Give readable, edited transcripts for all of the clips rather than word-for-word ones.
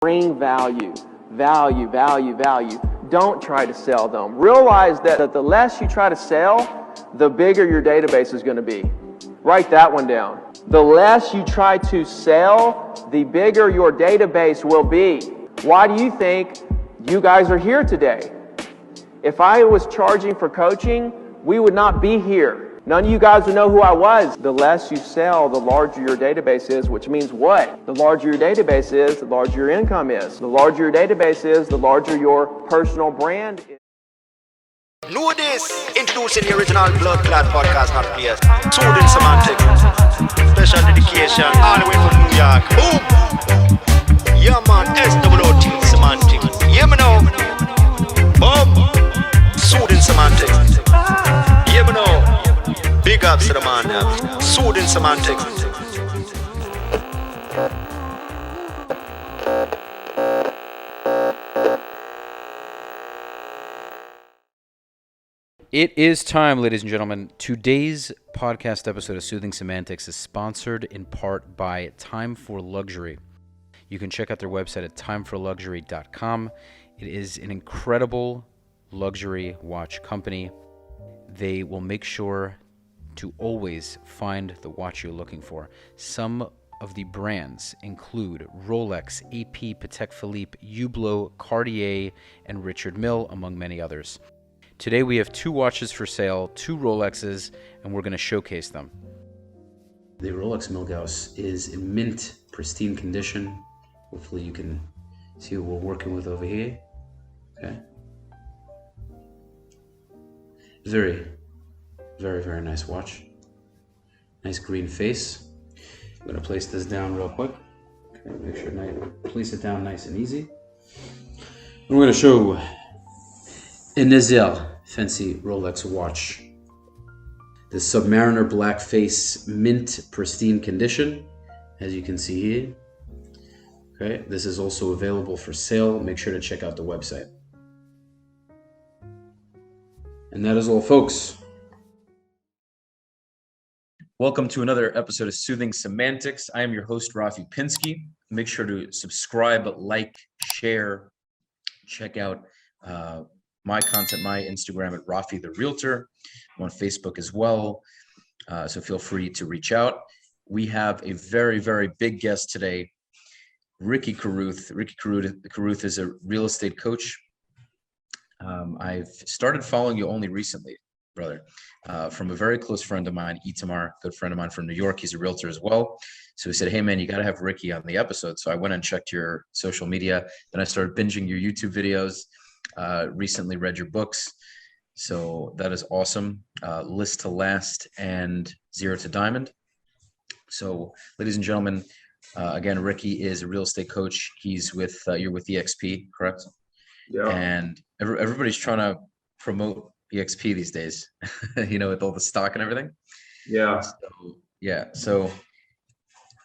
Bring value, value, value, value. Don't try to sell them. Realize that the less you try to sell, the bigger your database is going to be. Write that one down. The less you try to sell, the bigger your database will be. Why do you think you guys are here today? If I was charging for coaching, we would not be here. None of you guys would know who I was. The less you sell, the larger your database is, which means what? The larger your database is, the larger your income is. The larger your database is, the larger your personal brand is. Know this. Introducing the original Blood Clot podcast, not PS. Soothing semantic. Special dedication all the way from New York. Boom. Yeah, man. SWOT semantic. Yeah, me know. Boom. Soothing semantic. Yeah, me know. Big ups to the man. Soothing semantic. It is time, ladies and gentlemen. Today's podcast episode of Soothing Semantics is sponsored in part by Time for Luxury. You can check out their website at timeforluxury.com. It is an incredible luxury watch company. They will make sure to always find the watch you're looking for. Some of the brands include Rolex, AP, Patek Philippe, Hublot, Cartier, and Richard Mille, among many others. Today we have 2 watches for sale, 2 Rolexes, and we're going to showcase them. The Rolex Milgauss is in mint, pristine condition. Hopefully you can see what we're working with over here. Okay. Very, very nice watch. Nice green face. I'm going to place this down real quick. Okay, make sure I place it down nice and easy. I'm going to show a Nezel fancy Rolex watch. The Submariner black face, mint pristine condition, as you can see here. Okay, this is also available for sale. Make sure to check out the website. And that is all, folks. Welcome to another episode of Soothing Semantics. I am your host, Rafi Pinsky. Make sure to subscribe, like, share, check out my content, my Instagram at Rafi the Realtor. I'm on Facebook as well, so feel free to reach out. We have a very big guest today, Rickycarruth. Rickycarruth is a real estate coach. I've started following you only recently, brother, from a very close friend of mine, Itamar, good friend of mine from New York. He's a realtor as well. So he said, hey man, you got to have Ricky on the episode. So I went and checked your social media. Then I started binging your YouTube videos. Recently read your books. So that is awesome. List to Last and Zero to Diamond. So ladies and gentlemen, again, Ricky is a real estate coach. He's with, you're with EXP, correct? Yeah. And everybody's trying to promote EXP these days, with all the stock and everything. Yeah. So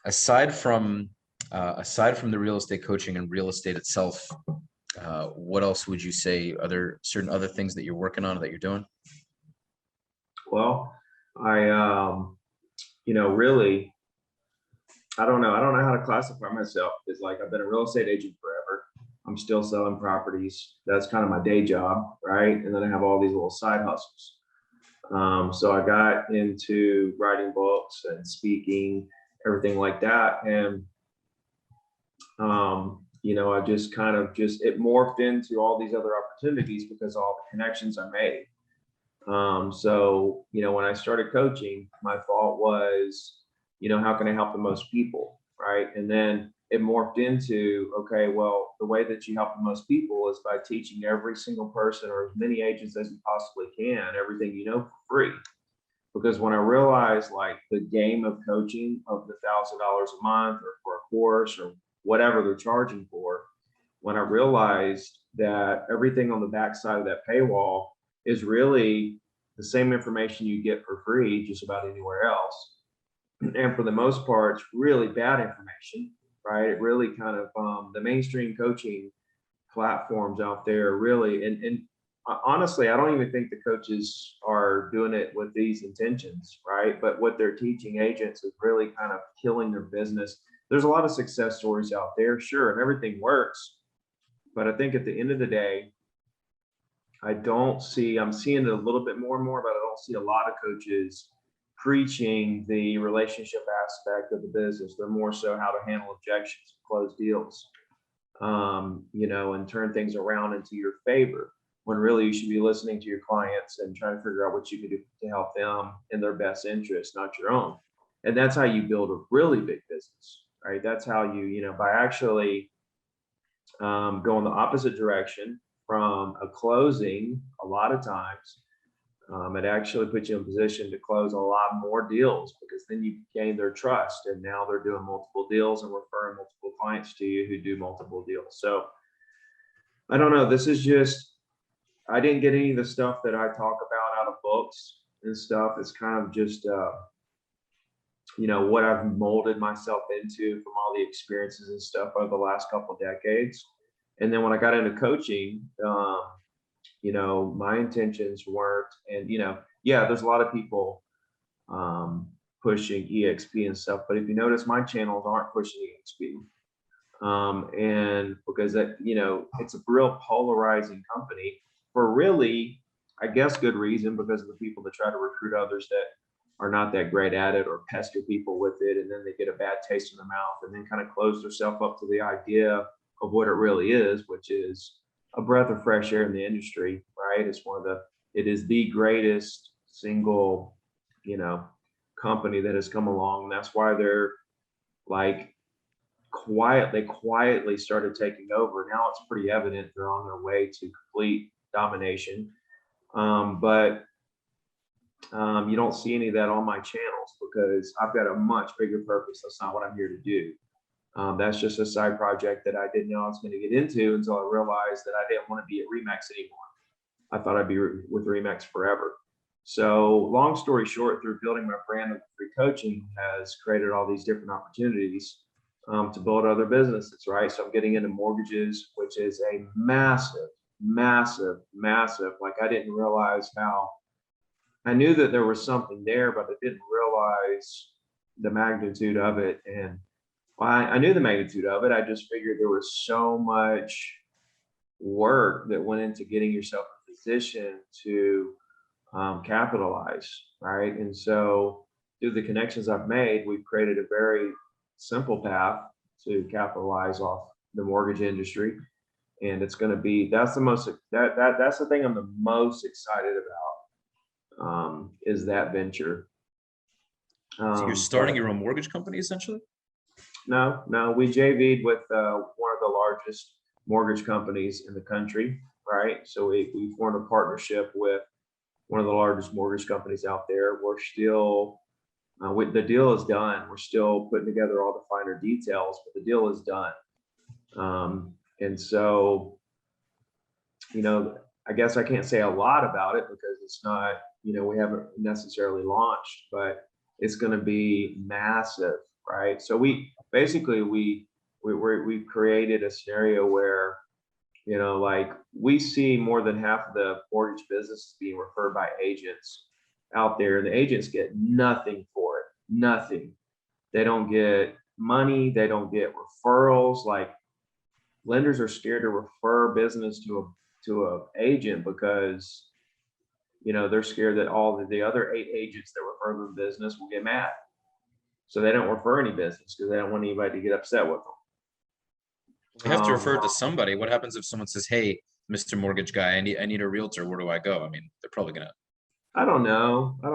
aside from the real estate coaching and real estate itself, what else would you say? Are there certain other things that you're working on, that you're doing? Well, really, I don't know how to classify myself. It's like I've been a real estate agent forever. I'm still selling properties. That's kind of my day job, right? And then I have all these little side hustles. So I got into writing books and speaking, everything like that. And, I just it morphed into all these other opportunities because of all the connections I made. So, when I started coaching, my thought was, how can I help the most people, right? And then it morphed into, okay, well, the way that you help the most people is by teaching every single person, or as many agents as you possibly can, everything you know for free. Because when I realized like the game of coaching of the $1,000 a month or for a course or whatever they're charging for, when I realized that everything on the backside of that paywall is really the same information you get for free just about anywhere else. And for the most part, it's really bad information, right? It really kind of, the mainstream coaching platforms out there really, and honestly, I don't even think the coaches are doing it with these intentions, right? But what they're teaching agents is really kind of killing their business there's a lot of success stories out there, sure, and everything works. But I think at the end of the day, I'm seeing it a little bit more and more, but I don't see a lot of coaches preaching the relationship aspect of the business. They're more so how to handle objections, close deals, and turn things around into your favor, when really you should be listening to your clients and trying to figure out what you can do to help them in their best interest, not your own. And that's how you build a really big business, right? That's how by actually going the opposite direction from a closing, a lot of times, it actually puts you in position to close a lot more deals, because then you gain their trust, and now they're doing multiple deals and referring multiple clients to you who do multiple deals. So I don't know. This is just, I didn't get any of the stuff that I talk about out of books and stuff. It's kind of just, what I've molded myself into from all the experiences and stuff over the last couple of decades. And then when I got into coaching, my intentions weren't, and, there's a lot of people pushing EXP and stuff, but if you notice, my channels aren't pushing EXP. And because that, it's a real polarizing company for really, I guess, good reason, because of the people that try to recruit others that are not that great at it, or pester people with it, and then they get a bad taste in the mouth, and then kind of close themselves up to the idea of what it really is, which is a breath of fresh air in the industry, right? It is the greatest single, company that has come along. And that's why they're like they quietly started taking over. Now it's pretty evident they're on their way to complete domination. But you don't see any of that on my channels, because I've got a much bigger purpose. That's not what I'm here to do. That's just a side project that I didn't know I was going to get into until I realized that I didn't want to be at Remax anymore. I thought I'd be with Remax forever. So long story short, through building my brand of free coaching has created all these different opportunities to build other businesses, right? So I'm getting into mortgages, which is a massive, massive, massive, like I didn't realize how, I knew that there was something there, but I didn't realize the magnitude of it. And I knew the magnitude of it. I just figured there was so much work that went into getting yourself in a position to capitalize, right? And so through the connections I've made, we've created a very simple path to capitalize off the mortgage industry. And it's going to be, that's the thing I'm the most excited about, is that venture. So you're starting your own mortgage company, essentially? No, we JV'd with one of the largest mortgage companies in the country, right? So we formed a partnership with one of the largest mortgage companies out there. We're still, the deal is done. We're still putting together all the finer details, but the deal is done. And so, I guess I can't say a lot about it because it's not, we haven't necessarily launched, but it's going to be massive, right? So we created a scenario where, like we see more than half of the mortgage business being referred by agents out there, and the agents get nothing for it, nothing. They don't get money. They don't get referrals. Like lenders are scared to refer business to a agent because, they're scared that all the other 8 agents that refer them business will get mad. So they don't refer any business because they don't want anybody to get upset with them. We have to refer it to somebody. What happens if someone says, "Hey, Mr. Mortgage Guy, I need a realtor. Where do I go?" I mean, they're probably gonna. I don't know. I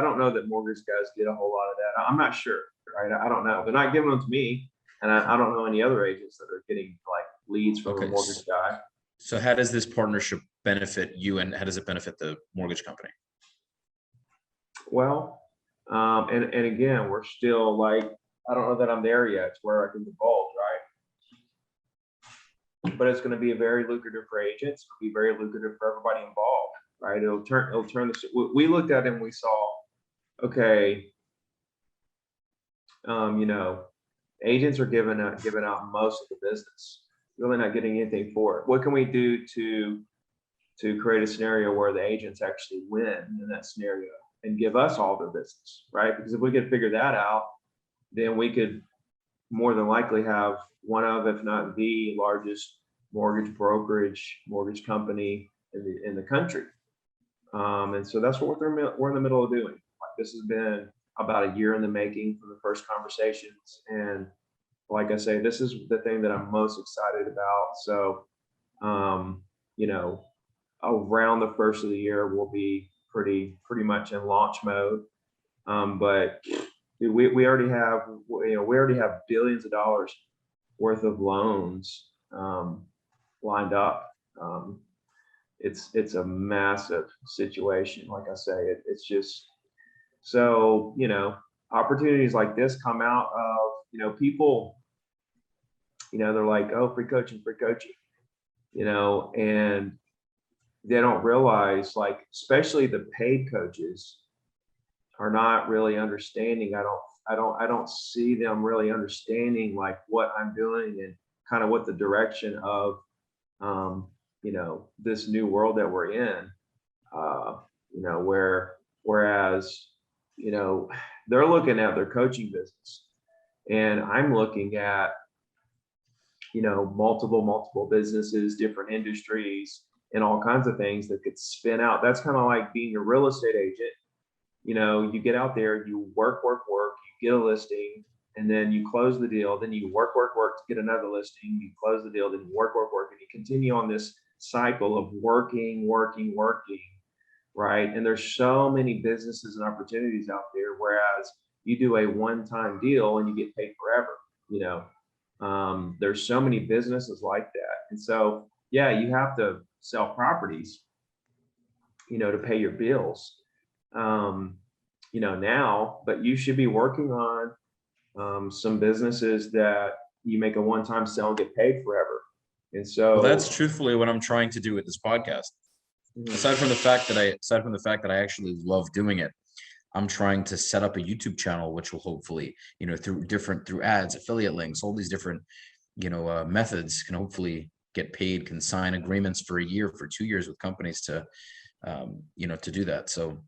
don't know that mortgage guys get a whole lot of that. I'm not sure, right? I don't know. They're not giving them to me, and I don't know any other agents that are getting like leads from a mortgage guy. So how does this partnership benefit you, and how does it benefit the mortgage company? Well, and again, we're still like, I don't know that I'm there yet to where I can divulge, right? But it's going to be very lucrative for agents. It'll be very lucrative for everybody involved, right? It'll turn this. We looked at it and we saw, okay, agents are giving out most of the business, really not getting anything for it. What can we do to create a scenario where the agents actually win in that scenario and give us all their business, right? Because if we could figure that out, then we could more than likely have one of, if not the largest mortgage brokerage, mortgage company in the country. And so that's what we're in the middle of doing. Like, this has been about a year in the making from the first conversations. And like I say, this is the thing that I'm most excited about. So, you know, around the first of the year, we'll be pretty much in launch mode. But we already have, we already have billions of dollars worth of loans lined up. It's a massive situation. Like I say, it's just, so, opportunities like this come out of, people, they're like, oh, free coaching, and they don't realize, like, especially the paid coaches are not really understanding. I don't see them really understanding, like, what I'm doing and kind of what the direction of, this new world that we're in, whereas, they're looking at their coaching business, and I'm looking at, multiple businesses, different industries, and all kinds of things that could spin out. That's kind of like being a real estate agent. You get out there, you work, you get a listing, and then you close the deal. Then you work to get another listing. You close the deal, then you work, and you continue on this cycle of working, right? And there's so many businesses and opportunities out there, whereas you do a one-time deal and you get paid forever. There's so many businesses like that. And so, yeah, you have to sell properties, to pay your bills, now, but you should be working on some businesses that you make a one-time sell and get paid forever. And so, well, that's truthfully what I'm trying to do with this podcast. Aside from the fact that I actually love doing it, I'm trying to set up a YouTube channel, which will hopefully, through ads, affiliate links, all these different, methods, can hopefully get paid, can sign agreements for a year, for 2 years with companies to, to do that. So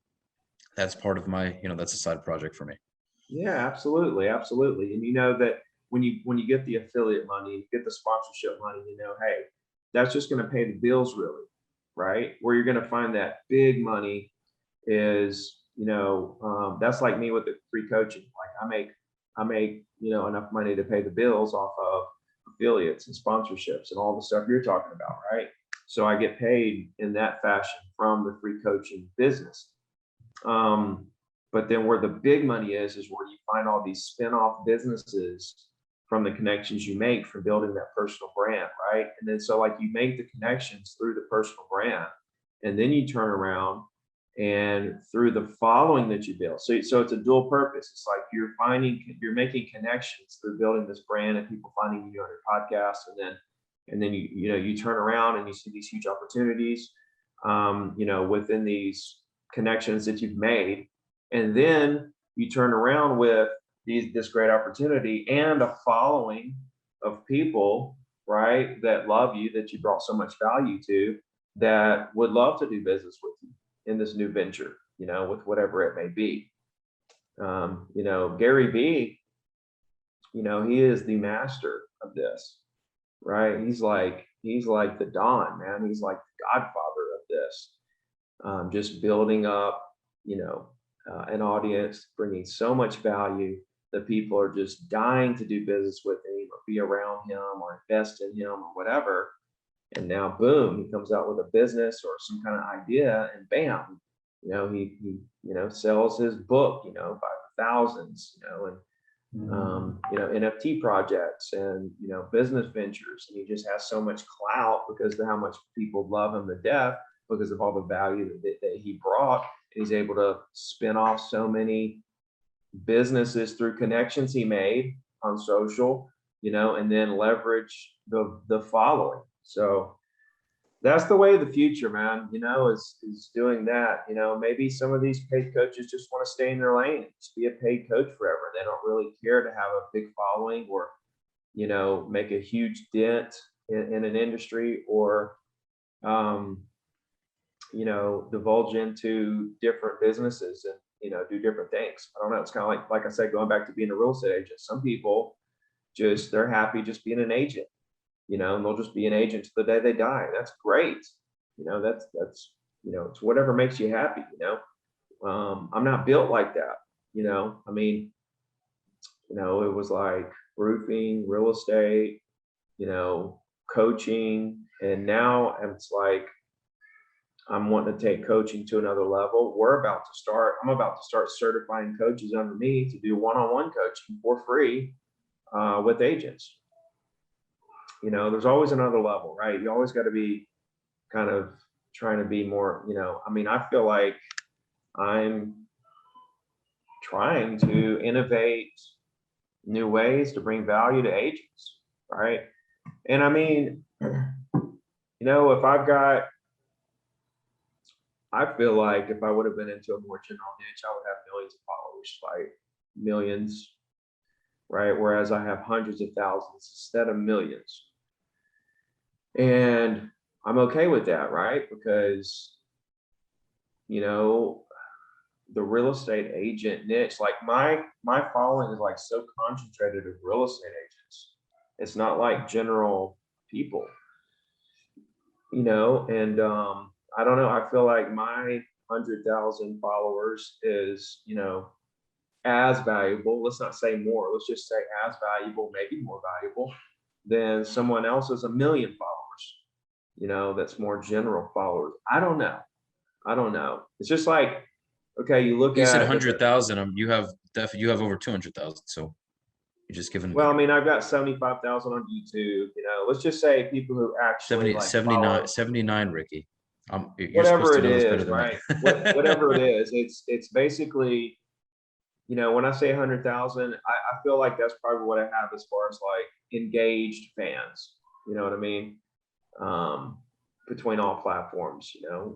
that's part of my, that's a side project for me. Yeah, absolutely. And that when you get the affiliate money, you get the sponsorship money, hey, that's just going to pay the bills, really, right? Where you're going to find that big money is, that's like me with the free coaching. Like, I make enough money to pay the bills off of affiliates and sponsorships and all the stuff you're talking about, right? So I get paid in that fashion from the free coaching business. But then where the big money is where you find all these spin-off businesses from the connections you make from building that personal brand, right? And then so, like, you make the connections through the personal brand, and then you turn around and through the following that you build. So it's a dual purpose. It's like you're making connections through building this brand and people finding you on your podcast, and then you turn around and you see these huge opportunities, within these connections that you've made, and then you turn around with this great opportunity and a following of people, right, that love you, that you brought so much value to, that would love to do business with you in this new venture, with whatever it may be. Gary Vee, he is the master of this, right? He's like the Don, man. He's like the godfather of this. Just building up, an audience, bringing so much value that people are just dying to do business with him or be around him or invest in him or whatever. And now, boom, he comes out with a business or some kind of idea, and bam, he sells his book, by the thousands, and NFT projects and business ventures, and he just has so much clout because of how much people love him to death because of all the value that he brought. And he's able to spin off so many businesses through connections he made on social, and then leverage the following. So that's the way of the future, man, is doing that. Maybe some of these paid coaches just want to stay in their lane, just be a paid coach forever. They don't really care to have a big following or, make a huge dent in an industry or, divulge into different businesses and, do different things. I don't know. It's kind of like I said, going back to being a real estate agent. Some people just, they're happy just being an agent, and they'll just be an agent to the day they die. That's great. That's, it's whatever makes you happy, I'm not built like that, I mean, it was like roofing, real estate, coaching. And now it's like, I'm wanting to take coaching to another level. I'm about to start certifying coaches under me to do one-on-one coaching for free with agents. There's always another level, right? You always got to be kind of trying to be more, I mean, I feel like I'm trying to innovate new ways to bring value to agents, right? And I mean, if I feel like if I would have been into a more general niche, I would have millions of followers, like millions, right? Whereas I have hundreds of thousands instead of millions. And I'm okay with that, right? Because, the real estate agent niche, like my following is like so concentrated of real estate agents. It's not like general people, and I don't know. I feel like my 100,000 followers is, as valuable. Let's not say more. Let's just say as valuable, maybe more valuable than someone else's 1 million followers. That's more general followers. I don't know. It's just like, okay, you look at. You said 100,000. You have over 200,000. So you're just giving. Well, I mean, I've got 75,000 on YouTube. Let's just say people who actually 79, Ricky. Whatever it is, right? Whatever it is, it's basically, when I say 100,000, I feel like that's probably what I have as far as like engaged fans. You know what I mean? Between all platforms,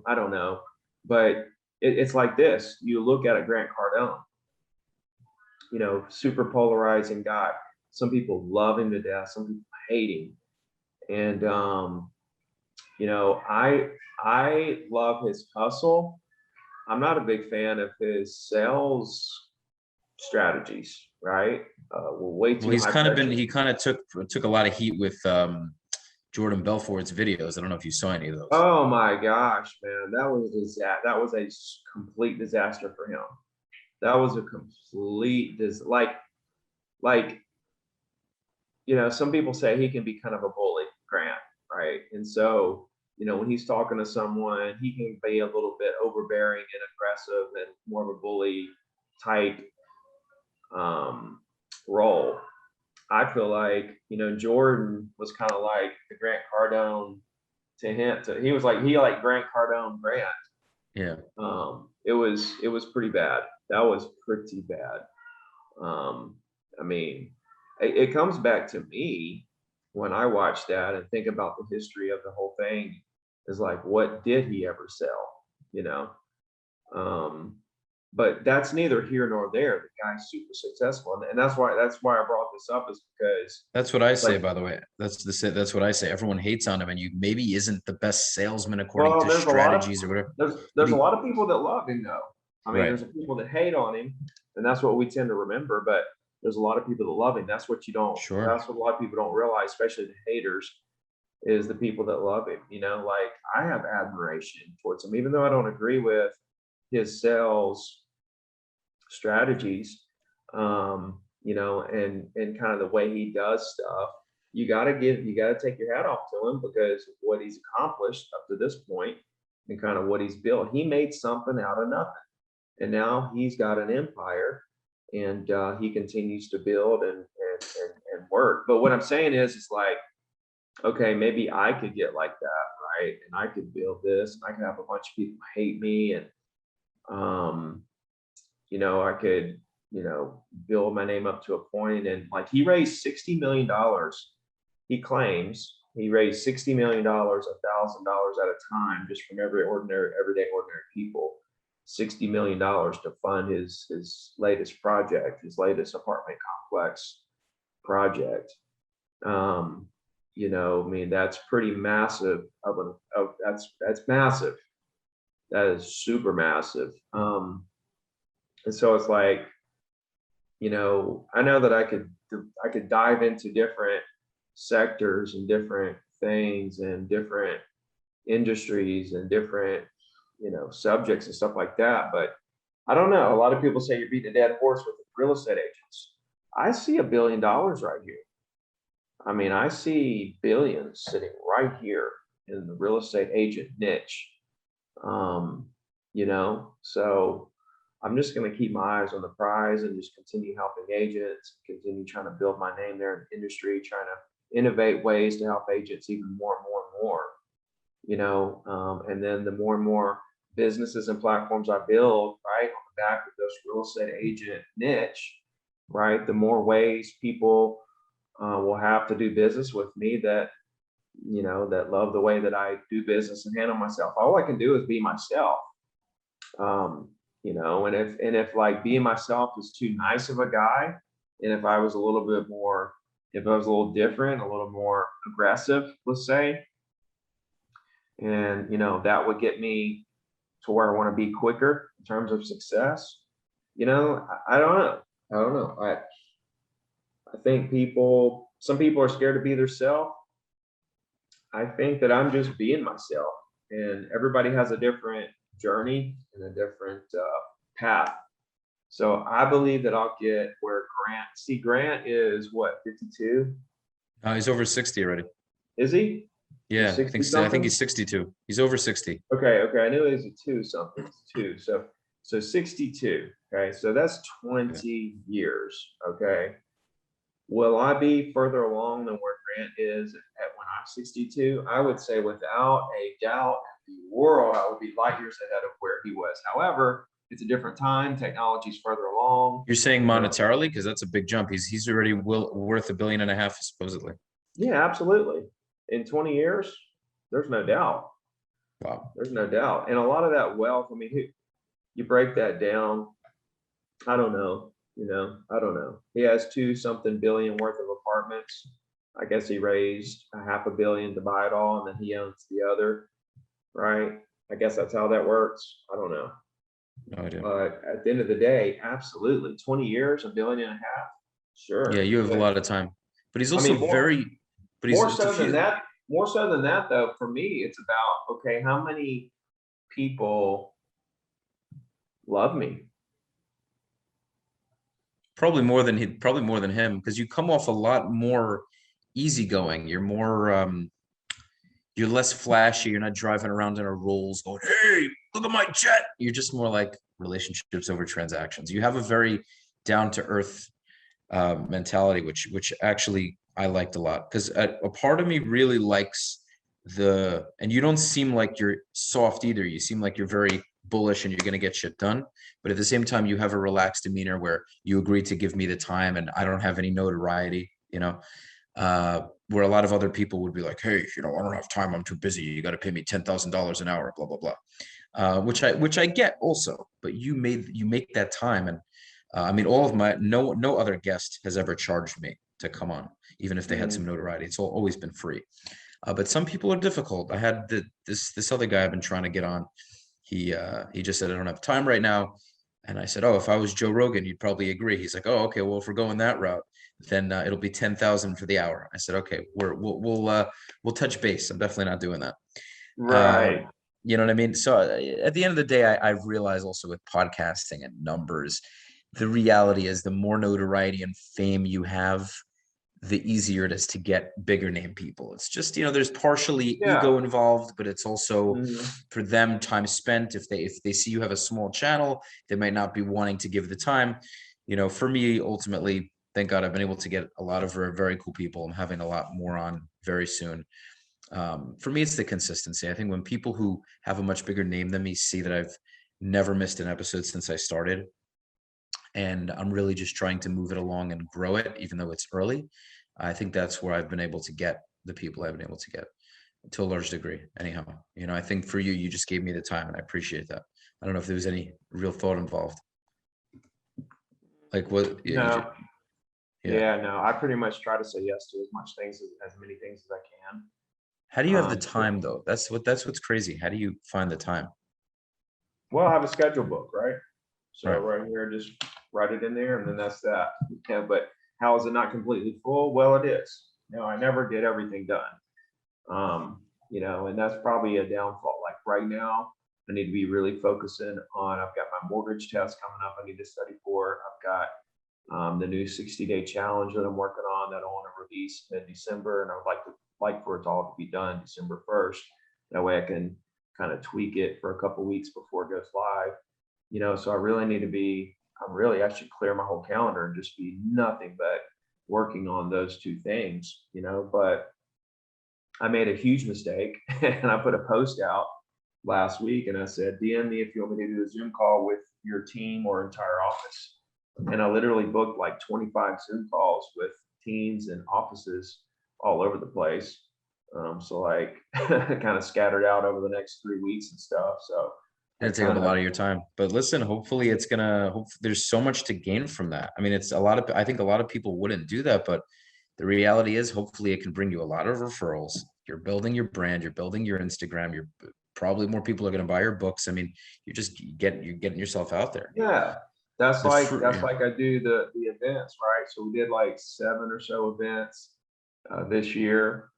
I don't know, but it's like this. You look at it, Grant Cardone, super polarizing guy. Some people love him to death. Some people hate him. And, I love his hustle. I'm not a big fan of his sales strategies, right? He's kind of he kind of took a lot of heat with Jordan Belfort's videos. I don't know if you saw any of those. Oh my gosh, man, that was a complete disaster for him. That was a complete some people say he can be kind of a bully, Grant, right? And so, when he's talking to someone, he can be a little bit overbearing and aggressive and more of a bully type role. I feel like, Jordan was kind of like the Grant Cardone to him. He like Grant Cardone Grant. Yeah. It was pretty bad. That was pretty bad. I mean, it comes back to me when I watch that and think about the history of the whole thing, is like, what did he ever sell? But that's neither here nor there. The guy's super successful, and that's why I brought this up, is because that's what I say. By the way, that's what I say. Everyone hates on him, and maybe isn't the best salesman according to strategies or whatever. There's a lot of people that love him, though. I mean, Right. There's people that hate on him, and that's what we tend to remember. But there's a lot of people that love him. That's what you don't. Sure. That's what a lot of people don't realize, especially the haters, is the people that love him. Like, I have admiration towards him, even though I don't agree with his sales strategies, and kind of the way he does stuff. You got to take your hat off to him, because of what he's accomplished up to this point and kind of what he's built. He made something out of nothing, and now he's got an empire, and he continues to build and work. But what I'm saying is like, okay, maybe I could get like that, right? And I could build this, and I could have a bunch of people hate me, and I could, build my name up to a point. And like, he raised $60 million. He claims he raised $60 million, $1,000 at a time, just from everyday ordinary people. $60 million to fund his latest project, his latest apartment complex project. I mean, that's pretty massive. That's massive. That is super massive. And so it's like, I know that I could dive into different sectors and different things and different industries and different, subjects and stuff like that. But I don't know. A lot of people say you're beating a dead horse with real estate agents. I see $1 billion right here. I mean, I see billions sitting right here in the real estate agent niche. So I'm just going to keep my eyes on the prize and just continue helping agents, continue trying to build my name there in the industry, trying to innovate ways to help agents even more and more and more, and then the more and more businesses and platforms I build, right, on the back of this real estate agent niche, right, the more ways people will have to do business with me that, that love the way that I do business and handle myself. All I can do is be myself. And if like being myself is too nice of a guy, and if I was a little bit more, if I was a little different, a little more aggressive, let's say, and that would get me to where I want to be quicker in terms of success. I don't know. I think some people are scared to be themselves. I think that I'm just being myself, and everybody has a different journey and a different path. So I believe that I'll get where Grant is what, 52? He's over 60 already. Is he? Yeah, I think he's 62. He's over 60. Okay. I knew he was a two something. Two. So 62. Okay. So that's 20 years. Okay. Will I be further along than where Grant is at when I'm 62? I would say without a doubt in the world, I would be light years ahead of where he was. However, it's a different time. Technology's further along. You're saying monetarily? Because that's a big jump. He's already worth $1.5 billion, supposedly. Yeah, absolutely. In 20 years, there's no doubt. Wow. There's no doubt. And a lot of that wealth, I mean, you break that down, I don't know. I don't know. He has $2-something billion worth of apartments. I guess he raised $500 million to buy it all, and then he owns the other, right? I guess that's how that works. I don't know. No idea. But at the end of the day, absolutely. 20 years, $1.5 billion. Sure. Yeah, you have a lot of time. But he's also more so than that, though, for me, it's about, okay, how many people love me? Probably more than him, because you come off a lot more easygoing. You're more you're less flashy. You're not driving around in a Rolls going, hey, look at my jet. You're just more like relationships over transactions. You have a very down to earth mentality, which actually I liked a lot, because a part of me really likes and you don't seem like you're soft either. You seem like you're very bullish and you're going to get shit done. But at the same time, you have a relaxed demeanor where you agree to give me the time and I don't have any notoriety, where a lot of other people would be like, hey, I don't have time. I'm too busy. You got to pay me $10,000 an hour, blah, blah, blah. Which I get also, but you make that time. And I mean, no other guest has ever charged me to come on, even if they had some notoriety. It's always been free. But some people are difficult. I had this other guy I've been trying to get on. He just said, I don't have time right now. And I said, oh, if I was Joe Rogan, you'd probably agree. He's like, oh, okay, well, if we're going that route, then it'll be 10,000 for the hour. I said, okay, we'll touch base. I'm definitely not doing that. Right. You know what I mean? So at the end of the day, I've realized also with podcasting and numbers, the reality is the more notoriety and fame you have, the easier it is to get bigger name people. It's just, there's partially ego involved, but it's also for them time spent. If they see you have a small channel, they might not be wanting to give the time. For me, ultimately, thank God I've been able to get a lot of very, very cool people. I'm having a lot more on very soon. For me, it's the consistency. I think when people who have a much bigger name than me see that I've never missed an episode since I started, and I'm really just trying to move it along and grow it, even though it's early, I think that's where I've been able to get the people I've been able to get to a large degree. Anyhow, I think for you just gave me the time, and I appreciate that. I don't know if there was any real thought involved. Like what? No. No, I pretty much try to say yes to as many things as I can. How do you have the time though? That's what's crazy. How do you find the time? Well, I have a schedule book, right? So right here, just write it in there, and then that's that. Yeah, but how is it not completely full? Well, it is. I never get everything done. And that's probably a downfall. Like right now, I need to be really focusing on, I've got my mortgage test coming up I need to study for. I've got the new 60-day challenge that I'm working on that I want to release mid-December. And I would like for it all to be done December 1st. That way I can kind of tweak it for a couple of weeks before it goes live. So I really need to be, I should clear my whole calendar and just be nothing but working on those two things, but I made a huge mistake and I put a post out last week and I said, DM me if you want me to do a Zoom call with your team or entire office. And I literally booked like 25 Zoom calls with teams and offices all over the place. So like kind of scattered out over the next 3 weeks and stuff. So it's taking up a lot of your time, but listen, hopefully there's so much to gain from that. I mean, I think a lot of people wouldn't do that, but the reality is hopefully it can bring you a lot of referrals. You're building your brand, you're building your Instagram, you're probably more people are going to buy your books. I mean, you're getting yourself out there. Yeah. That's like I do the events, right? So we did like 7 or so events this year,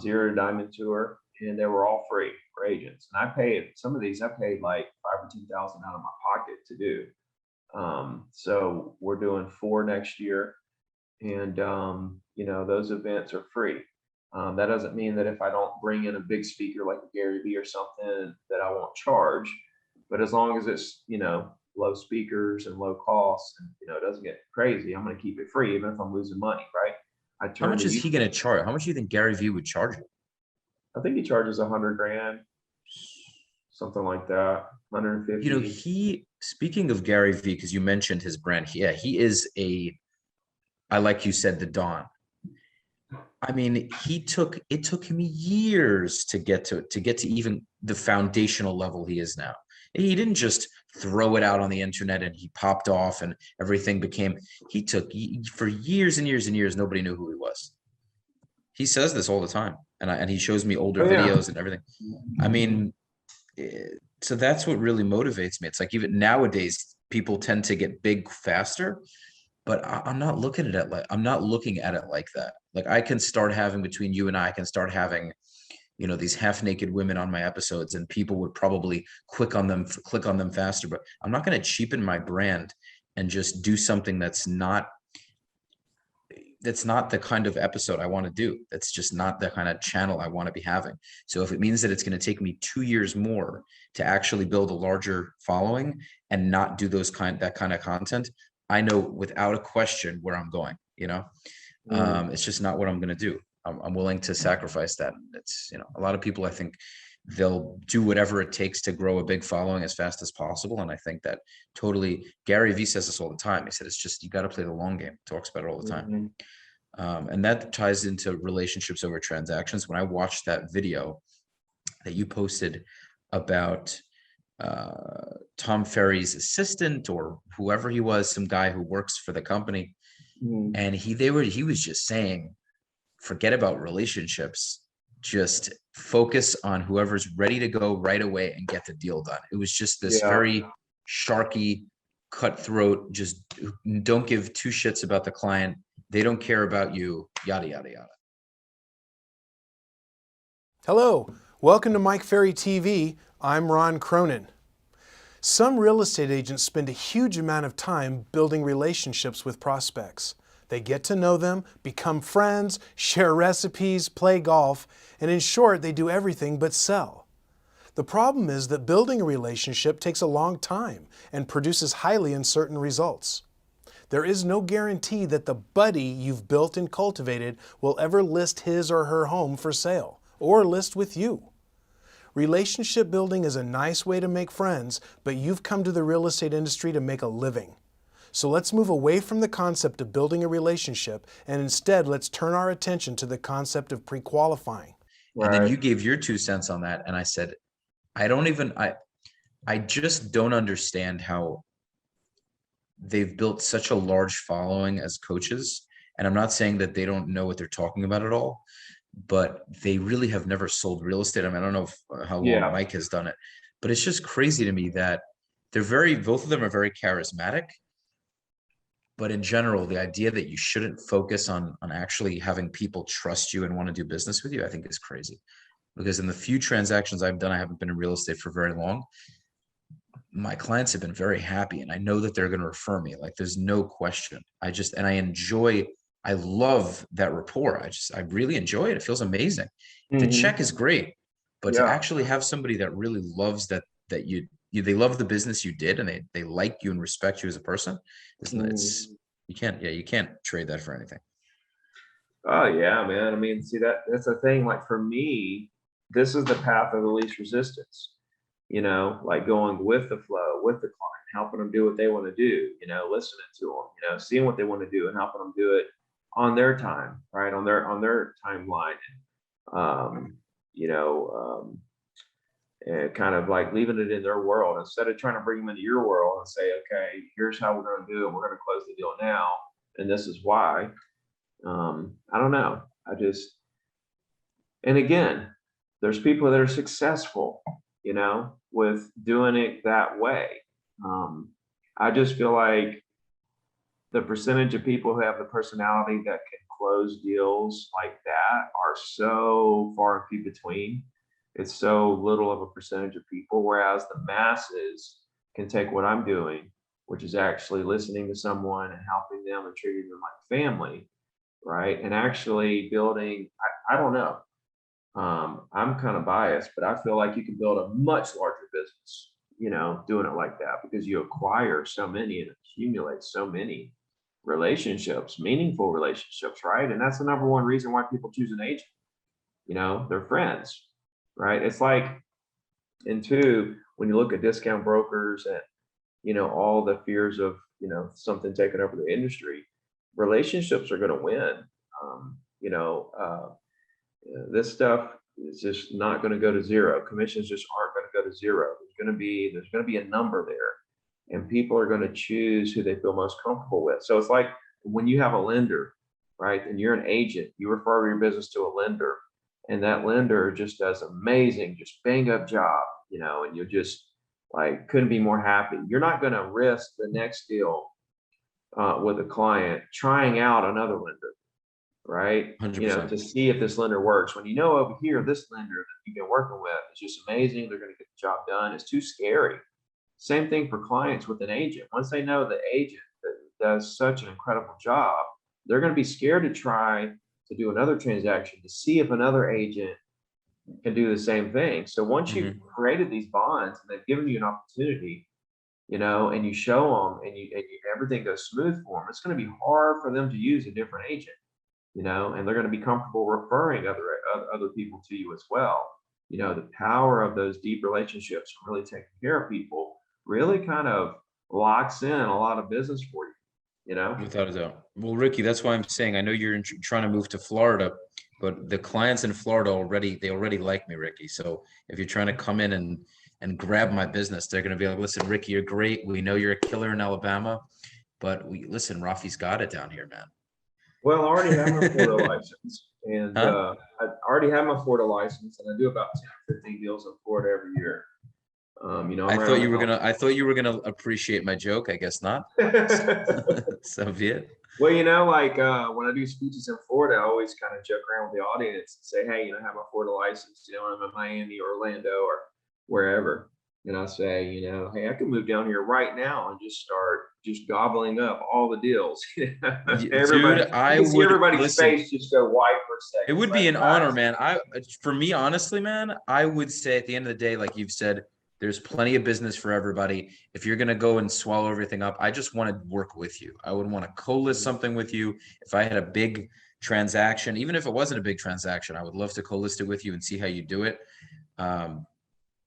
Zero to Diamond Tour, and they were all free for agents. And I paid some of these. I paid like $5,000 or $10,000 out of my pocket to do. So we're doing 4 next year, and those events are free. That doesn't mean that if I don't bring in a big speaker like a Gary Vee or something that I won't charge, but as long as it's low speakers and low costs, and it doesn't get crazy, I'm going to keep it free even if I'm losing money, right? How much is he going to charge? How much do you think Gary Vee would charge you? I think he charges $100,000, something like that, 150. Speaking of Gary Vee, because you mentioned his brand, he is I like you said, the Don. I mean, it took him years to get to even the foundational level he is now. He didn't just throw it out on the internet and he popped off and everything became, for years and years and years, nobody knew who he was. He says this all the time. And he shows me older videos and everything. I mean, so that's what really motivates me. It's like even nowadays, people tend to get big faster, but I'm not looking at it like that. Like I can start having, between you and I can start having, these half-naked women on my episodes, and people would probably click on them faster. But I'm not going to cheapen my brand and just do something that's not the kind of episode I want to do. That's just not the kind of channel I want to be having. So if it means that it's going to take me 2 years more to actually build a larger following and not do that kind of content, I know without a question where I'm going. It's just not what I'm going to do. I'm willing to sacrifice that. It's, a lot of people, I think they'll do whatever it takes to grow a big following as fast as possible. And I think that totally, Gary Vee says this all the time. He said, it's just, you got to play the long game. Talks about it all the time. And that ties into relationships over transactions. When I watched that video that you posted about Tom Ferry's assistant or whoever he was, some guy who works for the company, and he was just saying, forget about relationships, just focus on whoever's ready to go right away and get the deal done. It was just this very sharky, cutthroat, just don't give 2 shits about the client. They don't care about you, yada, yada, yada. Hello, welcome to Mike Ferry TV. I'm Ron Cronin. Some real estate agents spend a huge amount of time building relationships with prospects. They get to know them, become friends, share recipes, play golf, and in short, they do everything but sell. The problem is that building a relationship takes a long time and produces highly uncertain results. There is no guarantee that the buddy you've built and cultivated will ever list his or her home for sale or list with you. Relationship building is a nice way to make friends, but you've come to the real estate industry to make a living. So let's move away from the concept of building a relationship, and instead let's turn our attention to the concept of pre-qualifying. And then you gave your 2 cents on that, and I said, I just don't understand how they've built such a large following as coaches. And I'm not saying that they don't know what they're talking about at all, but they really have never sold real estate. I mean, I don't know how long Mike has done it, but it's just crazy to me that both of them are very charismatic, But in general, the idea that you shouldn't focus on actually having people trust you and want to do business with you, I think is crazy. Because in the few transactions I've done, I haven't been in real estate for very long. My clients have been very happy, and I know that they're going to refer me. Like, there's no question. I love that rapport. I really enjoy it. It feels amazing. The check is great, but to actually have somebody that really loves that they love the business you did, and they like you and respect you as a person. You can't trade that for anything. Oh yeah, man. I mean, see, that's the thing. Like for me, this is the path of the least resistance, like going with the flow, with the client, helping them do what they want to do, listening to them, seeing what they want to do and helping them do it on their time, right? On their timeline. And kind of like leaving it in their world instead of trying to bring them into your world and say, okay, here's how we're going to do it. We're going to close the deal now. And this is why. I don't know. And again, there's people that are successful, with doing it that way. I just feel like the percentage of people who have the personality that can close deals like that are so far and few between. It's so little of a percentage of people, whereas the masses can take what I'm doing, which is actually listening to someone and helping them and treating them like family, right? And actually building, I don't know. I'm kind of biased, but I feel like you can build a much larger business, doing it like that, because you acquire so many and accumulate so many relationships, meaningful relationships, right? And that's the number one reason why people choose an agent. They're friends, right? It's like, and two, when you look at discount brokers and, all the fears of, something taking over the industry, relationships are going to win. This stuff is just not going to go to zero. Commissions just aren't going to go to zero. There's going to be a number there, and people are going to choose who they feel most comfortable with. So it's like when you have a lender, right? And you're an agent, you refer your business to a lender, and that lender just does amazing, just bang up job, and you're just like, couldn't be more happy. You're not going to risk the next deal with a client trying out another lender, right? 100%. To see if this lender works. When over here, this lender that you've been working with is just amazing. They're going to get the job done. It's too scary. Same thing for clients with an agent. Once they know the agent that does such an incredible job, they're going to be scared to try to do another transaction to see if another agent can do the same thing. So once you've created these bonds and they've given you an opportunity, and you show them and everything goes smooth for them, it's going to be hard for them to use a different agent. And they're going to be comfortable referring other people to you as well. The power of those deep relationships and really taking care of people really kind of locks in a lot of business for you, Without a doubt. Well, Ricky, that's why I'm saying, I know you're trying to move to Florida, but the clients in Florida already like me, Ricky. So if you're trying to come in and grab my business, they're going to be like, listen, Ricky, you're great. We know you're a killer in Alabama, but listen, Rafi's got it down here, man. Well, I already have my Florida license, and I already have my Florida license, and I do about 10 or 15 deals in Florida every year. I thought you were gonna appreciate my joke. I guess not. So be it. Well, when I do speeches in Florida, I always kind of joke around with the audience and say, hey, I have my Florida license. I'm in Miami, Orlando, or wherever. And I say, hey, I can move down here right now and just start gobbling up all the deals. Everybody's face just go white for a second. It would be an honor, man. For me, honestly, man, I would say at the end of the day, like you've said, there's plenty of business for everybody. If you're going to go and swallow everything up, I just want to work with you. I would want to co-list something with you. If I had a big transaction, even if it wasn't a big transaction, I would love to co-list it with you and see how you do it.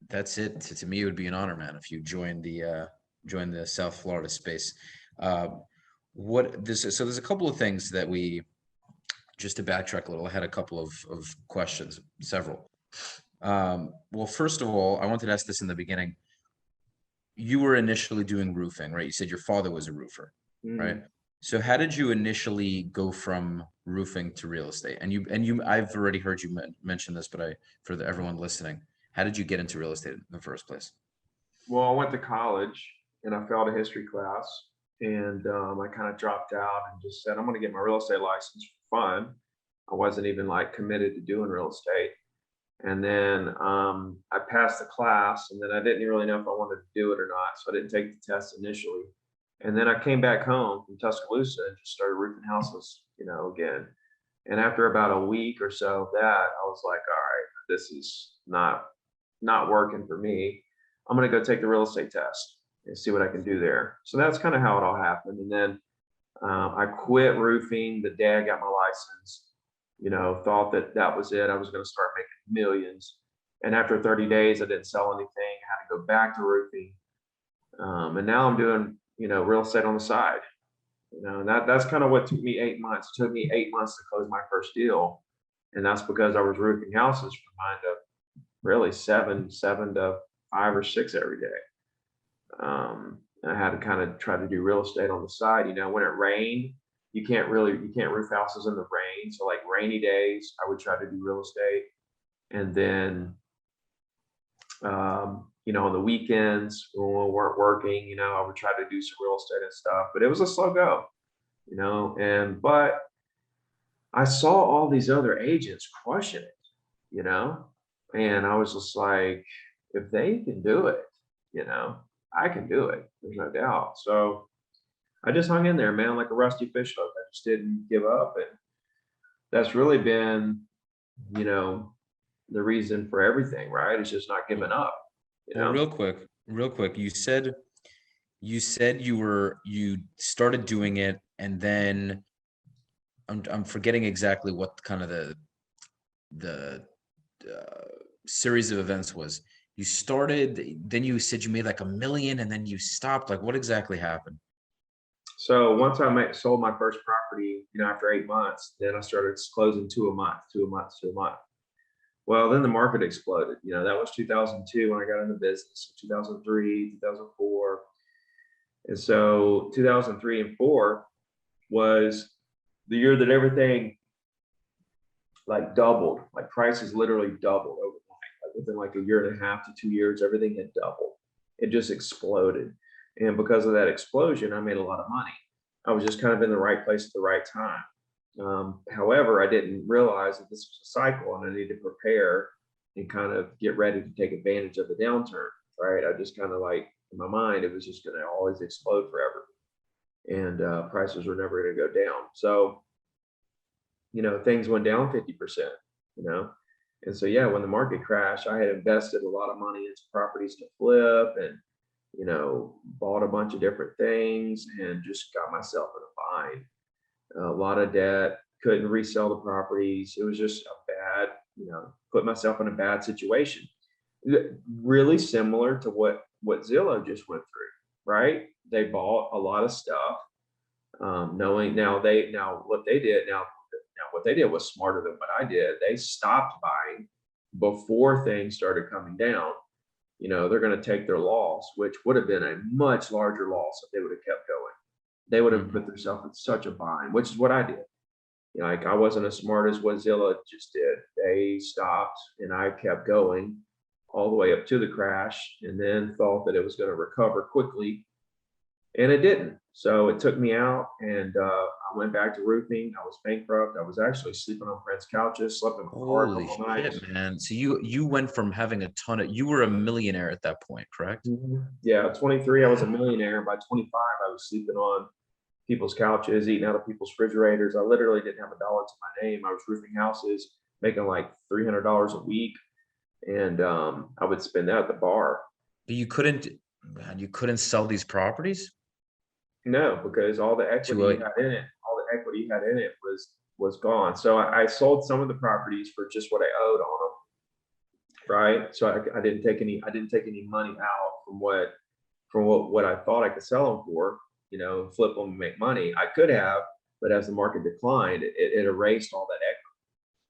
That's it. To me, it would be an honor, man, if you join the South Florida space. So there's a couple of things that just to backtrack a little, I had a couple of questions, several. Well, first of all, I wanted to ask this in the beginning. You were initially doing roofing, right? You said your father was a roofer, right? So how did you initially go from roofing to real estate? And I've already heard you mention this, but for everyone listening, how did you get into real estate in the first place? Well, I went to college and I failed a history class. And I kind of dropped out and just said, I'm going to get my real estate license for fun. I wasn't even like committed to doing real estate. And then I passed the class, and then I didn't really know if I wanted to do it or not. So I didn't take the test initially. And then I came back home from Tuscaloosa and just started roofing houses, again. And after about a week or so of that, I was like, all right, this is not working for me. I'm going to go take the real estate test and see what I can do there. So that's kind of how it all happened. And then I quit roofing the day I got my license. Thought that was it. I was going to start making millions. And after 30 days, I didn't sell anything. I had to go back to roofing. And now I'm doing, real estate on the side. And that's kind of what took me 8 months. It took me 8 months to close my first deal. And that's because I was roofing houses from 9 to really 7 to 5 or 6 every day. And I had to kind of try to do real estate on the side. When it rained, you can't roof houses in the rain. So like rainy days, I would try to do real estate. And then, on the weekends when we weren't working, I would try to do some real estate and stuff, but it was a slow go, but I saw all these other agents crushing it, and I was just like, if they can do it, I can do it. There's no doubt. So I just hung in there, man, like a rusty fish hook. I just didn't give up. And that's really been, the reason for everything, right? It's just not giving up. Well, real quick, you said you started doing it, and then I'm forgetting exactly what kind of the series of events was. You started, then you said you made like $1 million, and then you stopped. Like, what exactly happened? So once I sold my first property, after 8 months, then I started closing 2 a month. Well, then the market exploded. That was 2002 when I got into business, 2003, 2004. And so 2003 and 4 was the year that everything like doubled, like prices literally doubled overnight. Like within like a year and a half to 2 years, everything had doubled. It just exploded. And because of that explosion, I made a lot of money. I was just kind of in the right place at the right time. However, I didn't realize that this was a cycle and I needed to prepare and kind of get ready to take advantage of the downturn, right? I just kind of like, in my mind, it was just going to always explode forever. And prices were never going to go down. So, things went down 50%, And so, yeah, when the market crashed, I had invested a lot of money into properties to flip and, bought a bunch of different things and just got myself in a bind. A lot of debt, couldn't resell the properties. It was just a bad, put myself in a bad situation. Really similar to what Zillow just went through, right? They bought a lot of stuff, knowing what they did was smarter than what I did. They stopped buying before things started coming down. They're going to take their loss, which would have been a much larger loss if they would have kept going. They would have put themselves in such a bind, which is what I did. Like I wasn't as smart as what Zillow just did. They stopped and I kept going all the way up to the crash and then thought that it was going to recover quickly. And it didn't. So it took me out and I went back to roofing. I was bankrupt. I was actually sleeping on friends' couches, slept in my car a couple nights. Man. So you went from having you were a millionaire at that point, correct? Yeah, 23, I was a millionaire. By 25, I was sleeping on people's couches, eating out of people's refrigerators. I literally didn't have $1 to my name. I was roofing houses, making like $300 a week. And I would spend that at the bar. But you couldn't sell these properties? No, because all the equity you had in it was gone. So I sold some of the properties for just what I owed on them. Right. So I didn't take any money out from what I thought I could sell them for, flip them and make money. I could have, but as the market declined, it erased all that equity.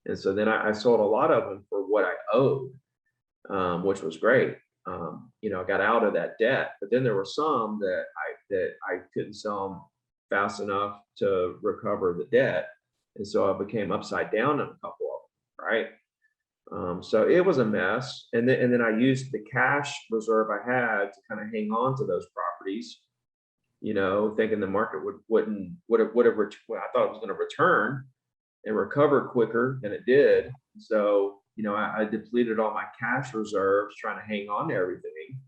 And so then I sold a lot of them for what I owed, which was great. I got out of that debt, but then there were some that I couldn't sell them fast enough to recover the debt. And so I became upside down on a couple of them, right? So it was a mess. And then I used the cash reserve I had to kind of hang on to those properties. thinking the market would have, I thought it was going to return and recover quicker than it did. So, I depleted all my cash reserves trying to hang on to everything.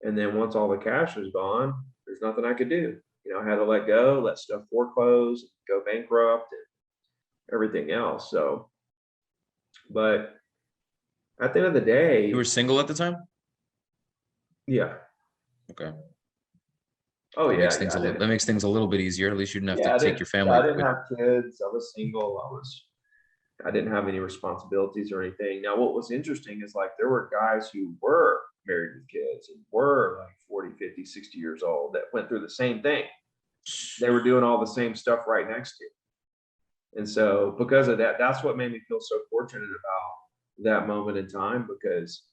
And then once all the cash was gone, there's nothing I could do. I had to let go, let stuff foreclose, go bankrupt, and everything else. So, but at the end of the day, You were single at the time? yeah. Okay. Oh, That yeah. makes things that makes things a little bit easier. At least you didn't have to take your family. I didn't have kids. I was single. I didn't have any responsibilities or anything. Now, what was interesting is like there were guys who were married with kids and were like 40, 50, 60 years old that went through the same thing. They were doing all the same stuff right next to you. And so because of that, that's what made me feel so fortunate about that moment in time, because,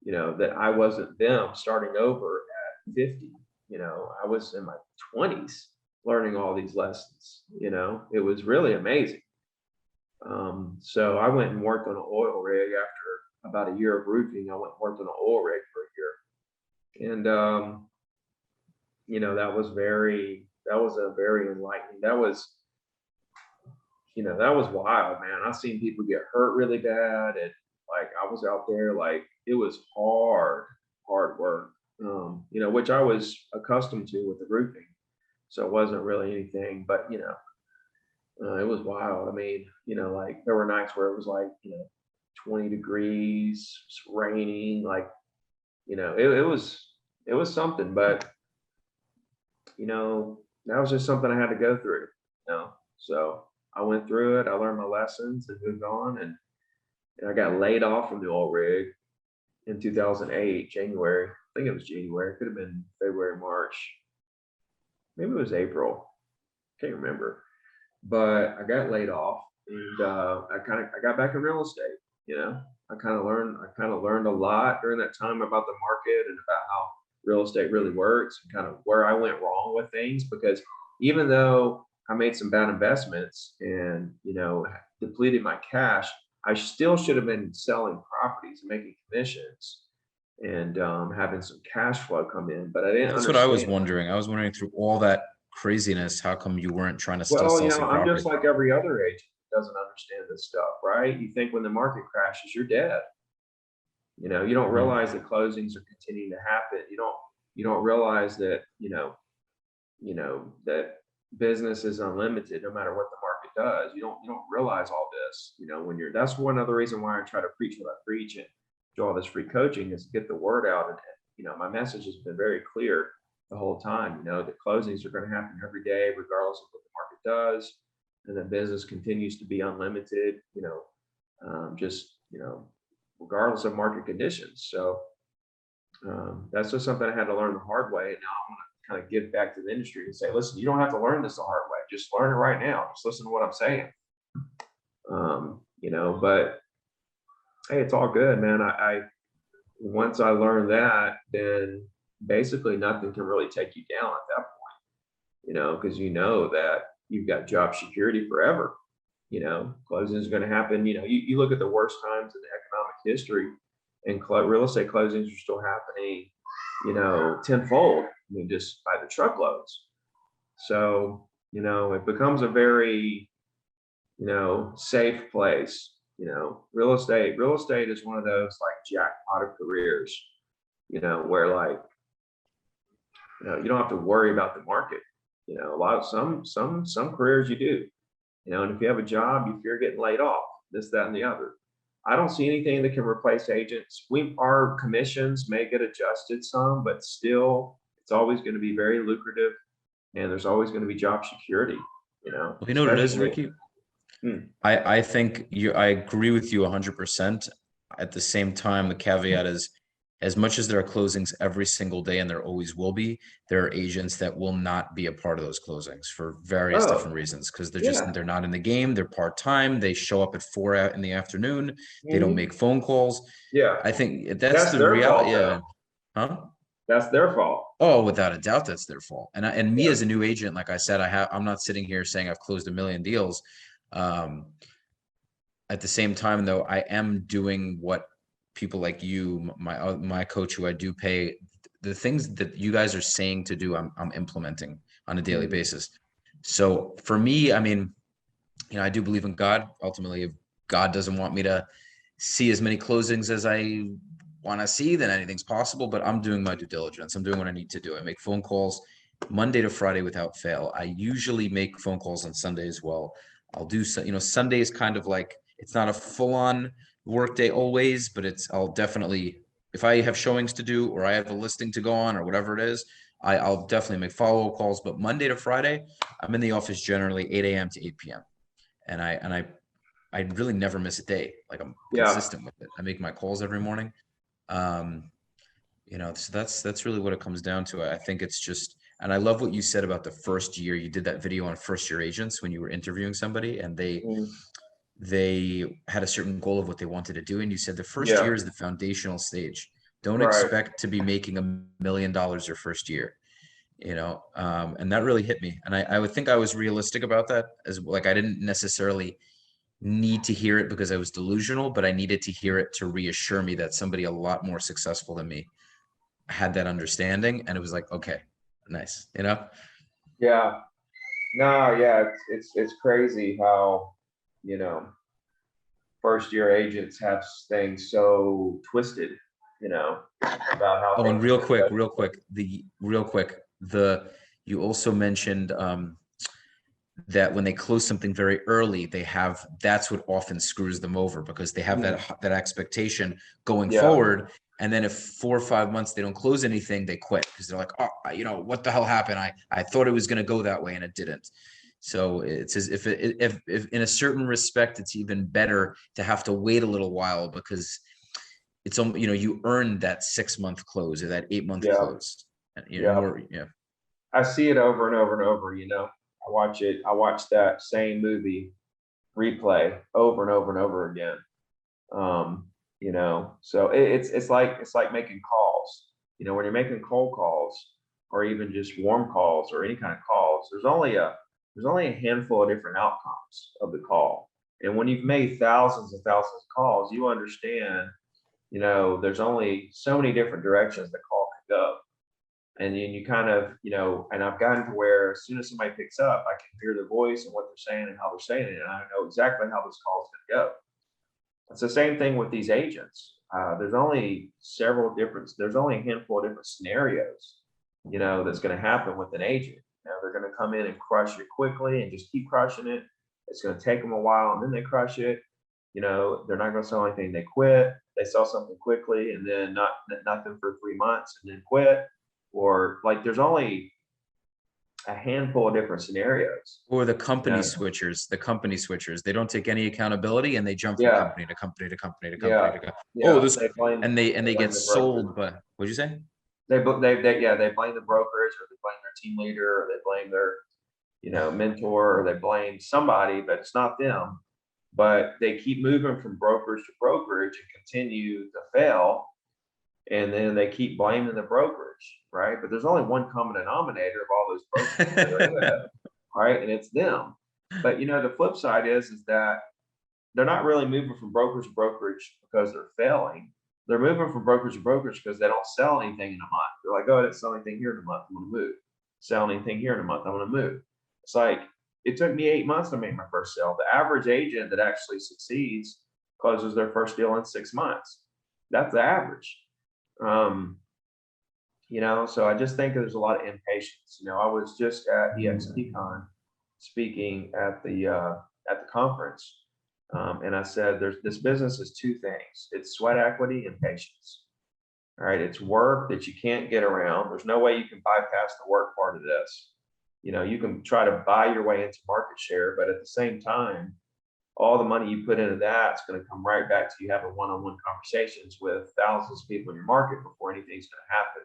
that I wasn't them starting over at 50. I was in my 20s learning all these lessons. It was really amazing. So I went and worked on an oil rig after about a year of roofing. I went and worked on an oil rig for a year. And, that was a very enlightening. That was wild, man. I've seen people get hurt really bad. And like, I was out there, like, it was hard work, which I was accustomed to with the roofing. So it wasn't really anything, but, it was wild. I mean, like there were nights where it was like, 20 degrees, it's raining, like, it was something, but, that was just something I had to go through, so I went through it. I learned my lessons and moved on. And I got laid off from the oil rig in 2008, January. I think it was January. It could have been February, March. Maybe it was April. Can't remember. But I got laid off, and I got back in real estate. I kind of learned a lot during that time about the market and about how real estate really works and kind of where I went wrong with things. Because even though I made some bad investments and, depleted my cash, I still should have been selling properties and making commissions and having some cash flow come in. But I didn't. That's what I was wondering. I was wondering, through all that craziness, how come you weren't trying to still sell some property? I'm just like every other agent that doesn't understand this stuff, right? You think when the market crashes, you're dead. You don't realize that closings are continuing to happen. You don't realize that, that business is unlimited no matter what the market does. You don't realize all this, that's one other reason why I try to preach what I preach and do all this free coaching, is to get the word out. And, my message has been very clear the whole time, the closings are going to happen every day, regardless of what the market does. And the business continues to be unlimited, regardless of market conditions. So that's just something I had to learn the hard way. And now I want to kind of give back to the industry and say, listen, you don't have to learn this the hard way. Just learn it right now. Just listen to what I'm saying. But hey, it's all good, man. I once I learned that, then basically nothing can really take you down at that point, because that you've got job security forever. Closing is going to happen. You look at the worst times in the economic history, and real estate closings are still happening, tenfold. I mean, just by the truckloads. So, it becomes a very, safe place. Real estate is one of those like jackpot of careers, where like, you don't have to worry about the market. Some careers you do, and if you have a job, you fear getting laid off, this, that, and the other. I don't see anything that can replace agents. Our commissions may get adjusted some, but still it's always going to be very lucrative, and there's always going to be job security, Well, you know what it is, Ricky? I think I agree with you 100%. At the same time, the caveat is, as much as there are closings every single day, and there always will be, there are agents that will not be a part of those closings for various different reasons, because they're not in the game. They're part-time. They show up at 4 in the afternoon. They don't make phone calls. Yeah. I think that's the reality. Yeah. Huh? That's their fault. Oh, without a doubt, that's their fault. And me as a new agent, like I said, I'm not sitting here saying I've closed a million deals. At the same time, though, I am doing what people like you, my coach, who I do pay, the things that you guys are saying to do, I'm implementing on a daily basis. So for me, I mean, I do believe in God. Ultimately, if God doesn't want me to see as many closings as I want to see, then anything's possible. But I'm doing my due diligence. I'm doing what I need to do. I make phone calls Monday to Friday without fail. I usually make phone calls on Sunday as well. I'll do so, Sunday is kind of like, it's not a full-on work day always, but I'll definitely, if I have showings to do or I have a listing to go on or whatever it is, I'll definitely make follow-up calls. But Monday to Friday, I'm in the office generally 8 a.m. to 8 p.m. And I really never miss a day. Like I'm consistent with it. I make my calls every morning. So that's really what it comes down to. I think it's just, and I love what you said about the first year. You did that video on first year agents when you were interviewing somebody and they had a certain goal of what they wanted to do. And you said the first year is the foundational stage. Don't expect to be making $1 million your first year, and that really hit me. And I would think I was realistic about that, as like, I didn't necessarily need to hear it because I was delusional, but I needed to hear it to reassure me that somebody a lot more successful than me had that understanding. And it was like, okay, nice, Yeah. No, yeah, it's crazy how, first year agents have things so twisted, about how. Oh, and real quick, you also mentioned that when they close something very early, that's what often screws them over, because they have that expectation going forward. And then if 4 or 5 months they don't close anything, they quit because they're like, oh, what the hell happened? I thought it was going to go that way and it didn't. So it's as if in a certain respect, it's even better to have to wait a little while, because it's, you earned that 6-month close or that 8-month close. I see it over and over and over, I watch that same movie replay over and over and over again. So it's like making calls, when you're making cold calls or even just warm calls or any kind of calls, there's only a handful of different outcomes of the call. And when you've made thousands and thousands of calls, you understand, there's only so many different directions the call could go. And then you kind of, and I've gotten to where as soon as somebody picks up, I can hear their voice and what they're saying and how they're saying it. And I know exactly how this call is going to go. It's the same thing with these agents. There's only a handful of different scenarios, that's going to happen with an agent. They're going to come in and crush it quickly and just keep crushing it. It's going to take them a while and then they crush it. They're not going to sell anything. They quit. They sell something quickly and then nothing for 3 months and then quit. Or like, there's only a handful of different scenarios. Or the company switchers, they don't take any accountability and they jump from company to company to company to company to company. They get sold. But what'd you say? They blame the brokerage, or they blame their team leader, or they blame their mentor, or they blame somebody, but it's not them. But they keep moving from brokerage to brokerage and continue to fail. And then they keep blaming the brokerage, right? But there's only one common denominator of all those brokerages, right? And it's them. But the flip side is that they're not really moving from brokerage to brokerage because they're failing. They're moving from brokerage to brokerage because they don't sell anything in a month. They're like, oh, I didn't sell anything here in a month, I'm going to move. Sell anything here in a month, I'm going to move. It's like, it took me 8 months to make my first sale. The average agent that actually succeeds closes their first deal in 6 months. That's the average. So I just think there's a lot of impatience. I was just at EXPCon speaking at the conference. And I said, this business is two things. It's sweat equity and patience. All right. It's work that you can't get around. There's no way you can bypass the work part of this. You can try to buy your way into market share, but at the same time, all the money you put into that's going to come right back to you having one-on-one conversations with thousands of people in your market before anything's going to happen.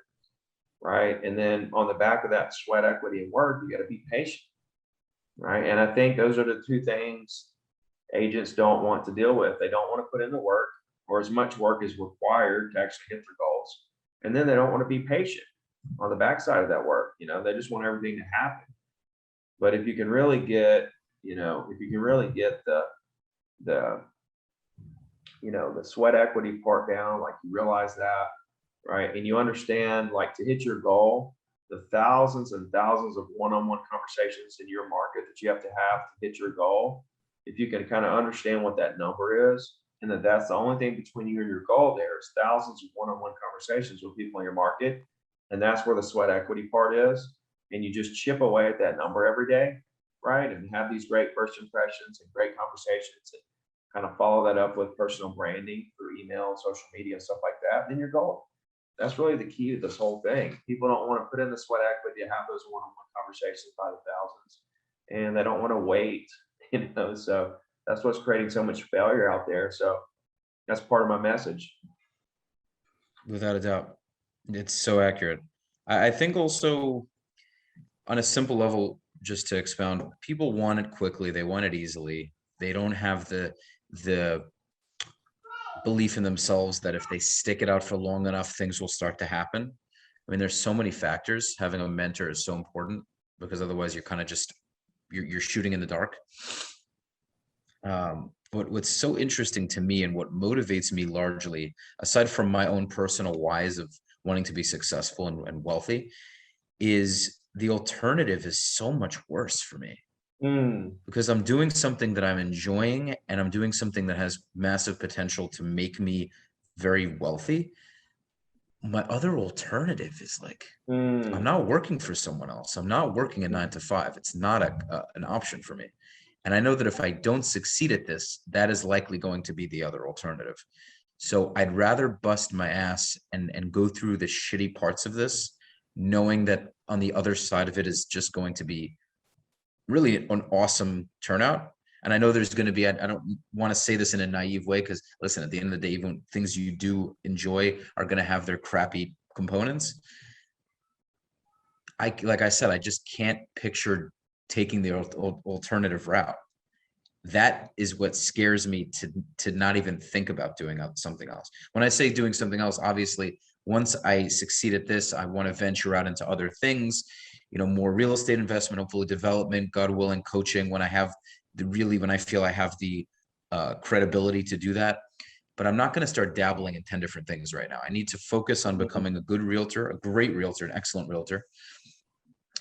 Right. And then on the back of that sweat equity and work, you got to be patient. Right. And I think those are the two things agents don't want to deal with. They don't want to put in the work, or as much work as required to actually hit their goals. And then they don't want to be patient on the backside of that work. They just want everything to happen. But if you can really get, the sweat equity part down, like you realize that, right? And you understand, like, to hit your goal, the thousands and thousands of one-on-one conversations in your market that you have to hit your goal, if you can kind of understand what that number is, and that's the only thing between you and your goal, there is thousands of one-on-one conversations with people in your market. And that's where the sweat equity part is. And you just chip away at that number every day, right? And have these great first impressions and great conversations, and kind of follow that up with personal branding through email and social media and stuff like that. Then your goal. That's really the key to this whole thing. People don't want to put in the sweat equity to have those one-on-one conversations by the thousands, and they don't want to wait, so that's what's creating so much failure out there. So that's part of my message. Without a doubt. It's so accurate. I think also on a simple level, just to expound, people want it quickly. They want it easily. They don't have the belief in themselves that if they stick it out for long enough, things will start to happen. I mean, there's so many factors. Having a mentor is so important, because otherwise you're kind of just, you're shooting in the dark. What's so interesting to me, and what motivates me largely, aside from my own personal whys of wanting to be successful and wealthy, is the alternative is so much worse for me. Because I'm doing something that I'm enjoying, and I'm doing something that has massive potential to make me very wealthy. My other alternative is like, I'm not working for someone else. I'm not working a 9 to 5. It's not an option for me. And I know that if I don't succeed at this, that is likely going to be the other alternative. So I'd rather bust my ass and go through the shitty parts of this, knowing that on the other side of it is just going to be really an awesome turnout. And I know there's going to be, I don't want to say this in a naive way, because listen, at the end of the day, even things you do enjoy are going to have their crappy components. Like I said, I just can't picture taking the alternative route. That is what scares me to not even think about doing something else. When I say doing something else, obviously, once I succeed at this, I want to venture out into other things, more real estate investment, hopefully development, God willing, coaching, when I feel I have the credibility to do that. But I'm not going to start dabbling in 10 different things right now. I need to focus on becoming a good realtor, a great realtor, an excellent realtor.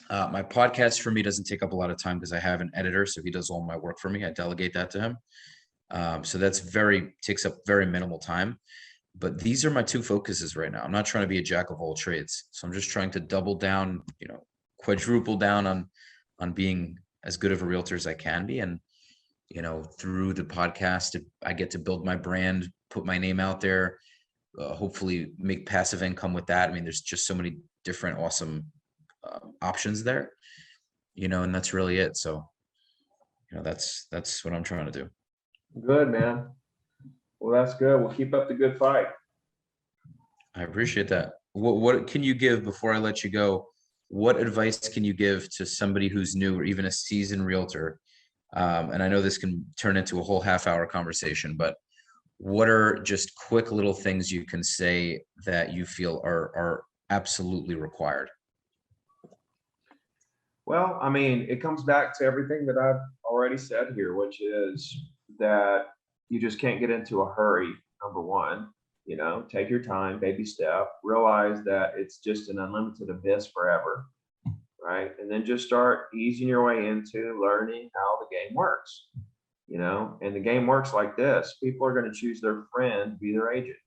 My podcast for me doesn't take up a lot of time because I have an editor, so he does all my work for me. I delegate that to him. So that's takes up very minimal time. But these are my two focuses right now. I'm not trying to be a jack of all trades. So I'm just trying to double down, quadruple down on being as good of a realtor as I can be. And, through the podcast, I get to build my brand, put my name out there, hopefully make passive income with that. I mean, there's just so many different awesome options there, and that's really it. So, that's what I'm trying to do. Good, man. Well, that's good. We'll keep up the good fight. I appreciate that. What can you give, before I let you go? What advice can you give to somebody who's new, or even a seasoned realtor? And I know this can turn into a whole half-hour conversation, but what are just quick little things you can say that you feel are absolutely required? Well, I mean, it comes back to everything that I've already said here, which is that you just can't get into a hurry. Number one, take your time, baby step, realize that it's just an unlimited abyss forever, right? And then just start easing your way into learning how the game works, and the game works like this. People are going to choose their friend to be their agent.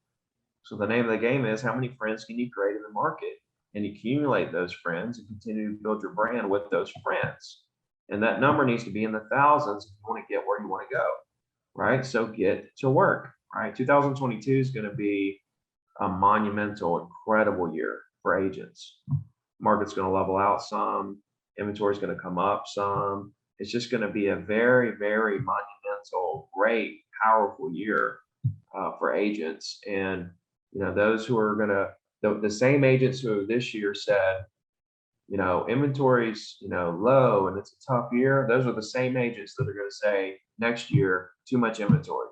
So the name of the game is, how many friends can you create in the market? And accumulate those friends and continue to build your brand with those friends. And that number needs to be in the thousands if you want to get where you want to go, right? So get to work, right? 2022 is going to be a monumental, incredible year for agents. Market's going to level out some, inventory is going to come up some. It's just going to be a very, very monumental, great, powerful year for agents. And, those who are going to, the same agents who this year said, inventory's, low and it's a tough year. Those are the same agents that are going to say next year, too much inventory,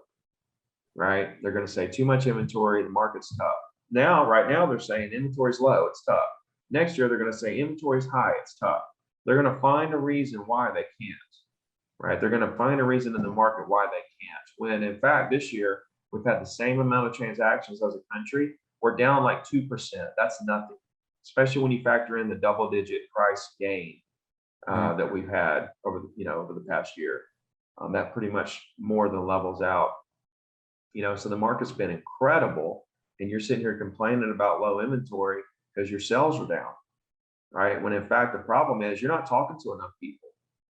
right? They're going to say too much inventory. The market's tough. Right now, they're saying inventory's low. It's tough. Next year, they're going to say inventory's high. It's tough. They're going to find a reason why they can't, right? They're going to find a reason in the market why they can't. When in fact, this year, we've had the same amount of transactions as a country. We're down like 2%. That's nothing. especially when you factor in the double-digit price gain that we've had over the past year. That pretty much more than levels out. So the market's been incredible, and you're sitting here complaining about low inventory because your sales are down, right? When in fact the problem is you're not talking to enough people.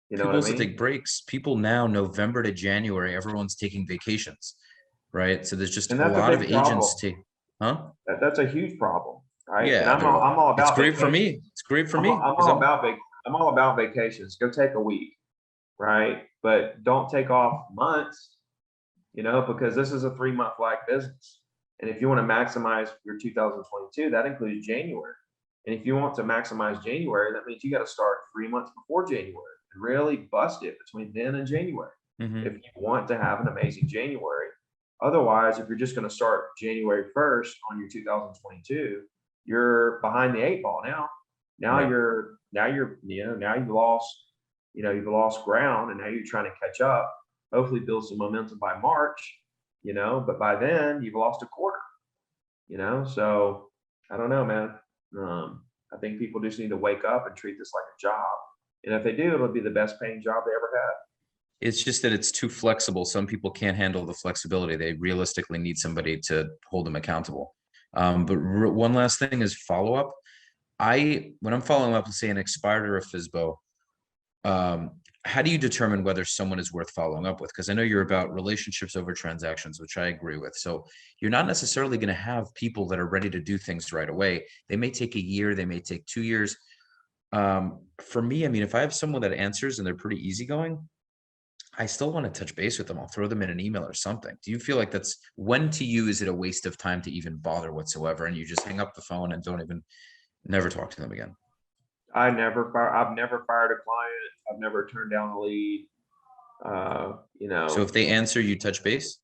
You know People what I also mean? take breaks. People now, November to January, everyone's taking vacations, right? So there's just And a that's a lot of big problem. agents take, huh? That's a huge problem, right? And Yeah, I'm all it's about great for vacations. me. It's great for I'm, me all- I'm because all about I'm all about vacations. Go take a week, right? But don't take off months, because this is a 3-month lag business. And if you want to maximize your 2022, that includes January. And if you want to maximize January, that means you got to start 3 months before January and really bust it between then and January. If you want to have an amazing January. Otherwise, if you're just going to start January 1st on your 2022, you're behind the 8 ball now. Now Right. you've lost ground, and now you're trying to catch up, hopefully build some momentum by March, but by then you've lost a quarter, so I don't know, man. I think people just need to wake up and treat this like a job. And if they do, it'll be the best paying job they ever had. It's just that it's too flexible. Some people can't handle the flexibility. They realistically need somebody to hold them accountable. But one last thing is follow up. When I'm following up, let's say an expired or a FSBO, how do you determine whether someone is worth following up with? Because I know you're about relationships over transactions, which I agree with. So you're not necessarily going to have people that are ready to do things right away. They may take a year, they may take 2 years. For me, I mean, if I have someone that answers and they're pretty easygoing, I still want to touch base with them. I'll throw them in an email or something. Do you feel like when to you is it a waste of time to even bother whatsoever, and you just hang up the phone and never talk to them again? I've never fired a client. I've never turned down a lead. So if they answer, you touch base?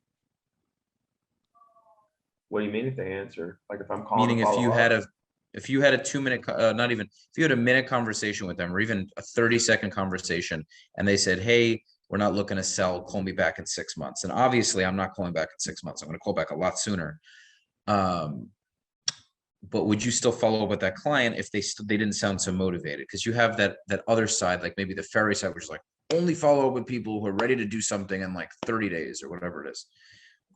What do you mean if they answer? Like if I'm calling Meaning to follow up? if you had a 2-minute, if you had a minute conversation with them, or even a 30-second conversation, and they said, hey, we're not looking to sell, call me back in 6 months. And obviously I'm not calling back in 6 months. I'm going to call back a lot sooner. But would you still follow up with that client if they didn't sound so motivated? Because you have that other side, like maybe the fairy side, which is like only follow up with people who are ready to do something in like 30 days or whatever it is.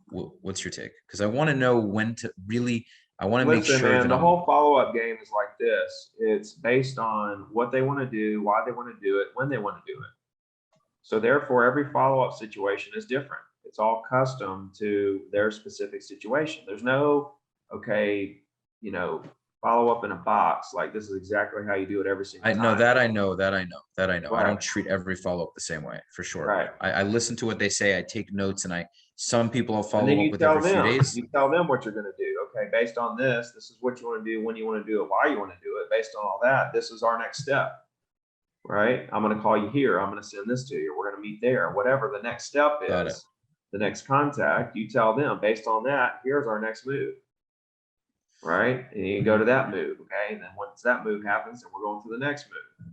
What's your take? Because I want to know when to really, I want to make Listen, sure man, that the whole follow-up game is like this. It's based on what they want to do, why they want to do it, when they want to do it. So therefore, every follow-up situation is different. It's all custom to their specific situation. There's no, follow up in a box. Like this is exactly how you do it every single time. I know. I Right. don't treat every follow-up the same way, for sure. Right. I listen to what they say. I take notes, and some people I'll And follow then up you with tell every few them, days. you tell them what you're going to do. Okay, based on this is what you want to do, when you want to do it, why you want to do it. Based on all that, this is our next step. Right? I'm going to call you here. I'm going to send this to you. We're going to meet there. Whatever the next step Got it. is, the next contact, you tell them based on that, here's our next move. Right? And you go to that move. Okay. And then once that move happens, then we're going to the next move.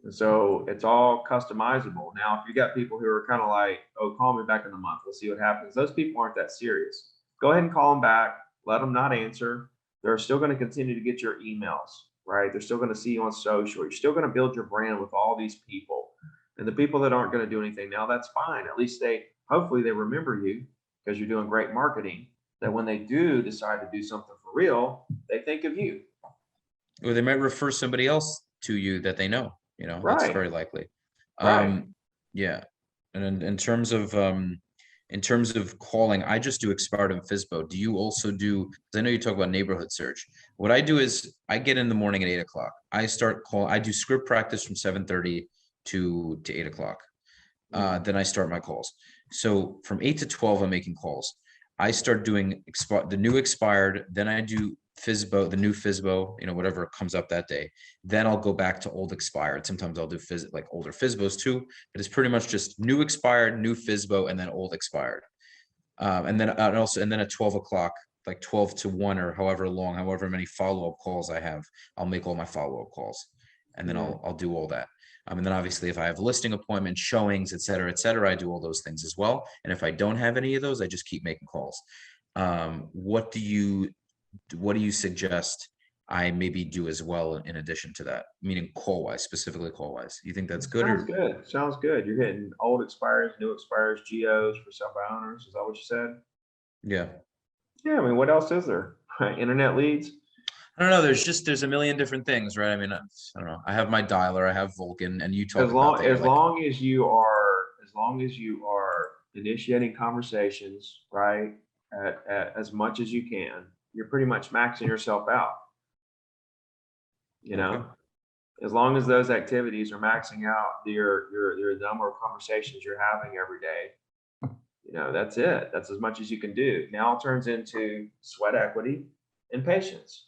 And so it's all customizable. Now, if you got people who are kind of like, oh, call me back in a month, we'll see what happens. Those people aren't that serious. Go ahead and call them back. Let them not answer. They're still going to continue to get your emails, right? They're still going to see you on social. You're still going to build your brand with all these people. And the people that aren't going to do anything now, that's fine. At least hopefully they remember you because you're doing great marketing, that when they do decide to do something for real, they think of you. Or they might refer somebody else to you that they know, that's Right. very likely. Right. Yeah. And in terms of calling, I just do expired and FSBO. Do you also do, because I know you talk about neighborhood search. What I do is I get in the morning at 8 o'clock. I do script practice from 7:30 to 8 o'clock. Then I start my calls. So from 8 to 12, I'm making calls. I start doing the new expired, then I do FSBO, the new FSBO, whatever comes up that day. Then I'll go back to old expired. Sometimes I'll do like older FSBOs too, but it's pretty much just new expired, new FSBO, and then old expired. And then at 12 o'clock, like 12 to 1 or however many follow-up calls I have, I'll make all my follow-up calls, and then I'll do all that. And then obviously if I have listing appointments, showings, et cetera, I do all those things as well. And if I don't have any of those, I just keep making calls. What do you suggest I maybe do as well in addition to that, meaning call wise, specifically call wise. You think that's good? Sounds good. Sounds good. You're hitting old expires, new expires, geos for sell by owners. Is that what you said? Yeah. Yeah. I mean, what else is there? Internet leads. I don't know. There's a million different things, right? I mean, I don't know. I have my dialer, I have Vulcan, and you talk As about that. long as you are initiating conversations, right, at as much as you can, you're pretty much maxing yourself out. You know, Okay. as long as those activities are maxing out your number of conversations you're having every day, you know, that's it. That's as much as you can do. Now it turns into sweat equity and patience.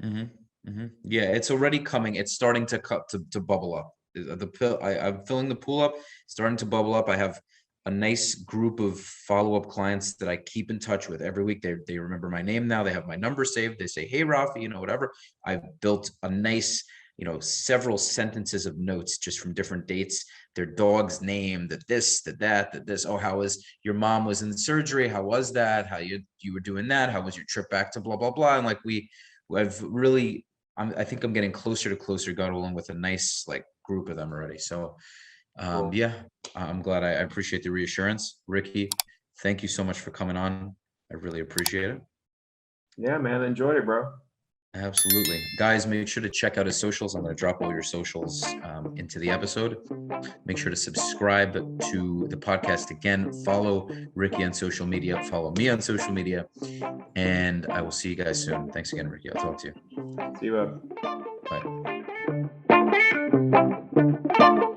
Yeah, it's already coming. It's starting to bubble up. I'm filling the pool up, starting to bubble up. I have a nice group of follow-up clients that I keep in touch with every week. They remember my name now. They have my number saved. They say, "Hey, Rafi," you know, whatever. I've built a nice, you know, several sentences of notes just from different dates. Their dog's name, that this, that this. Oh, how was your mom was in surgery? How was that? How you were doing that? How was your trip back to blah blah blah? And like I've really, I think I'm getting closer to closer, God willing, with a nice like group of them already. So Cool. yeah, I'm glad. I appreciate the reassurance. Ricky, thank you so much for coming on. I really appreciate it. Yeah, man, enjoyed it, bro. Absolutely. Guys, make sure to check out his socials. I'm going to drop all your socials into the episode. Make sure to subscribe to the podcast again. Follow Ricky on social media. Follow me on social media. And I will see you guys soon. Thanks again, Ricky. I'll talk to you. See you, bud. Bye.